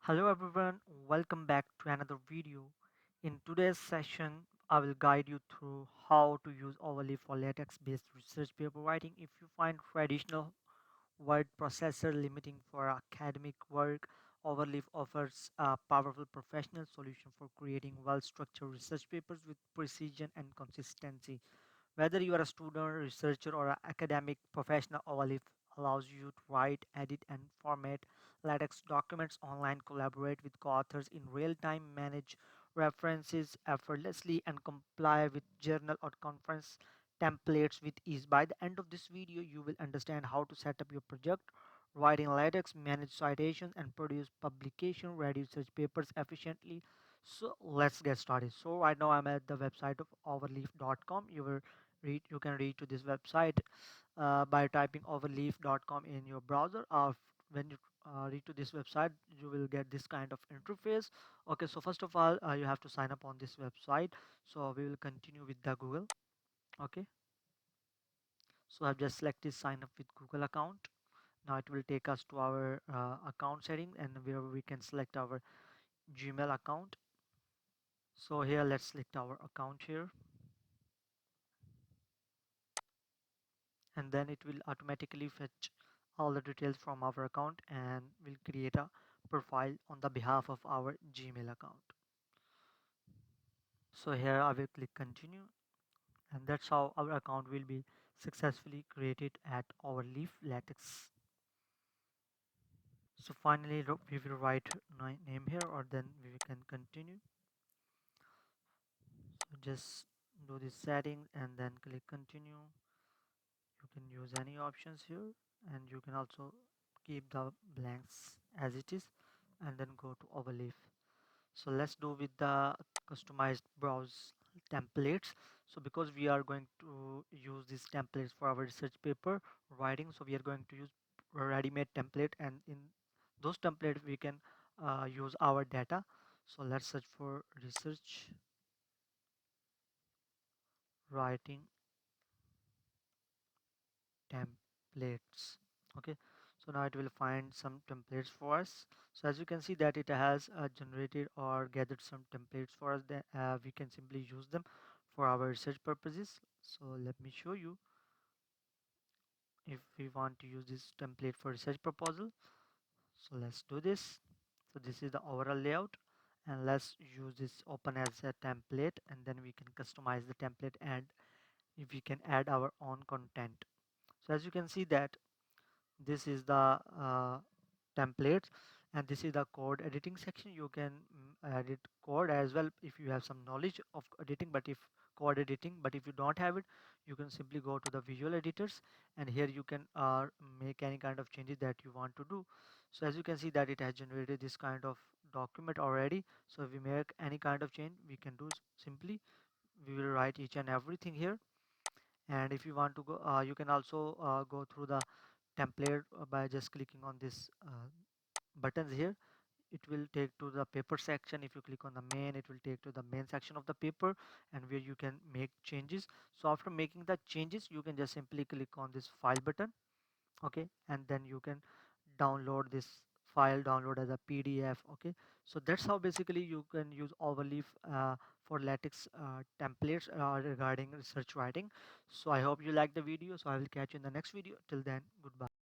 Hello everyone, welcome back to another video. In today's session, I will guide you through how to use Overleaf for latex-based research paper writing. If you find traditional word processor limiting for academic work, Overleaf offers a powerful professional solution for creating well-structured research papers with precision and consistency. Whether you are a student, researcher, or an academic professional, OLIF allows you to write, edit, and format LaTeX documents online, collaborate with co-authors in real time, manage references effortlessly, and comply with journal or conference templates with ease. By the end of this video, you will understand how to set up your project, writing LaTeX, manage citations, and produce publication ready research papers efficiently. So let's get started. So right now I'm at the website of overleaf.com. You can reach to this website by typing overleaf.com in your browser. When you reach to this website, you will get this kind of interface. Okay, so first of all, you have to sign up on this website. So we will continue with the Google. Okay, so I've just selected sign up with Google account. Now it will take us to our account setting and where we can select our Gmail account. So here let's select our account here, and then it will automatically fetch all the details from our account and will create a profile on the behalf of our Gmail account. So here I will click continue, and that's how our account will be successfully created at our Leaf Latex. So finally we will write name here, or then we can continue. So just do this setting and then click continue. You can use any options here, and you can also keep the blanks as it is and then go to overleaf. So let's do with the customized browse templates. So because we are going to use these templates for our research paper writing, so we are going to use ready-made template, and in those templates we can use our data. So let's search for research writing templates. Okay, so now it will find some templates for us. So as you can see that it has generated or gathered some templates for us that we can simply use them for our research purposes. So let me show you. If we want to use this template for research proposal, so let's do this. So this is the overall layout, and let's use this open as a template, and then we can customize the template and if we can add our own content. So as you can see that this is the templates, and this is the code editing section. You can edit code as well if you have some knowledge of editing, but if code editing, but if you don't have it, you can simply go to the visual editors, and here you can make any kind of changes that you want to do. So as you can see that it has generated this kind of document already. So if we make any kind of change, we can do simply we will write each and everything here. And if you want to go, you can also go through the template by just clicking on this buttons here. It will take to the paper section. If you click on the main, it will take to the main section of the paper, and where you can make changes. So after making the changes, you can just simply click on this file button. Okay, and then you can download this file, download as a PDF. Okay, so that's how basically you can use Overleaf for latex templates regarding research writing. So I hope you like the video. So I will catch you in the next video. Till then, goodbye.